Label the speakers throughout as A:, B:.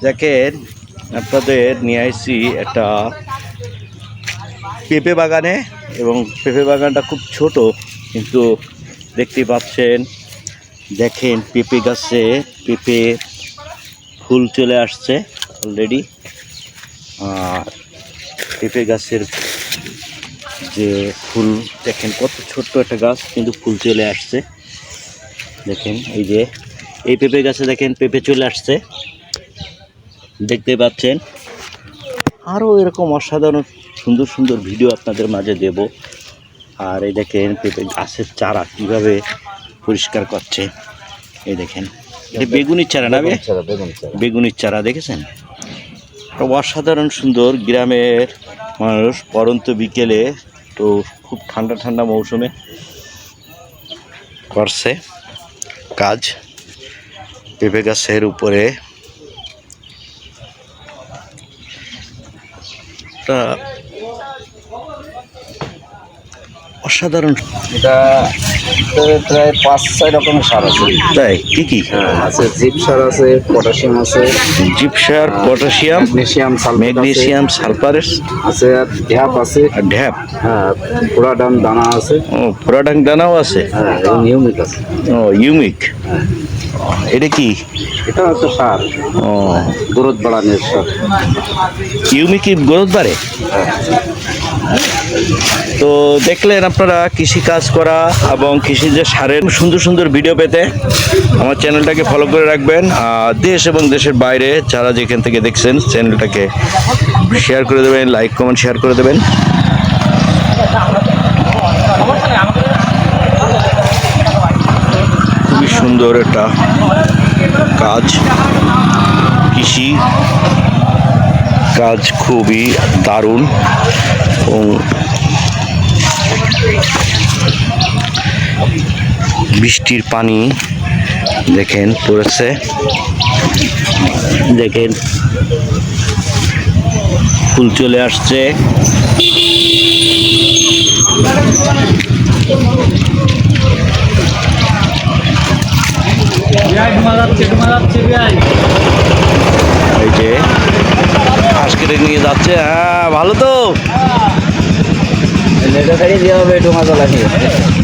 A: দেখেন আপনাদের নিয়ে আসছি একটা পেঁপে বাগানে, এবং পেঁপে বাগানটা খুব ছোট, কিন্তু দেখতে পাচ্ছেন। দেখেন পেঁপে গাছে পেঁপে ফুল চলে আসছে অলরেডি। আর পেঁপে গাছের যে ফুল দেখেন, কত ছোট্ট একটা গাছ, কিন্তু ফুল চলে আসছে। দেখেন এই যে এই পেঁপে গাছে দেখেন পেঁপে চলে আসছে, দেখতে পাচ্ছেন। আরও এরকম অসাধারণ সুন্দর সুন্দর ভিডিও আপনাদের মাঝে দেব। আর এই দেখেন পেঁপে গাছের চারা কিভাবে পরিষ্কার করছে। এই দেখেন বেগুনির চারা না, বেগুনির চারা দেখেছেন। অসাধারণ সুন্দর। গ্রামের মানুষ পরন্ত বিকেলে, তো খুব ঠান্ডা ঠান্ডা মৌসুমে করছে কাজ। পেঁপে গাছের উপরে অসাধারণ।
B: এটা প্রায় 5-6 রকমের সার আছে।
A: তাই কি কি
B: আছে? জিপ সার আছে, পটাশিয়াম আছে,
A: জিপসার, পটাশিয়াম, ম্যাগনেসিয়াম, সালফারেস
B: আছে, আর ঢ্যাপ আছে।
A: আর ঢ্যাপ।
B: হ্যাঁ, পুরাডান দানা আছে।
A: ও পুরাটাং দানাও আছে।
B: হ্যাঁ, এবং ইউমিক আছে।
A: ও ইউমিক। এটা কি?
B: এটা হচ্ছে সার,
A: ও
B: গ্রোথ বাড়ানোর সার।
A: ইউমিক কি গ্রোথ বাড়ে? তো দেখলেন আপনারা কৃষি কাজ করা এবং কৃষিজ সারের সুন্দর সুন্দর ভিডিও পেতে আমার চ্যানেলটাকে ফলো করে রাখবেন। আর দেশ এবং দেশের বাইরে যারা যেখান থেকে দেখছেন চ্যানেলটাকে শেয়ার করে দেবেন, লাইক কমেন্ট শেয়ার করে দেবেন। খুবই সুন্দর একটা কাজ, কৃষি কাজ খুবই দারুণ। এবং বৃষ্টির পানি দেখেন পড়েছে, দেখেন ফুল চলে আসছে। এই যে ঘাস কেটে নিয়ে যাচ্ছে। হ্যাঁ ভালো তো।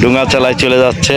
A: ডুঙা চালায় চলে যাচ্ছে।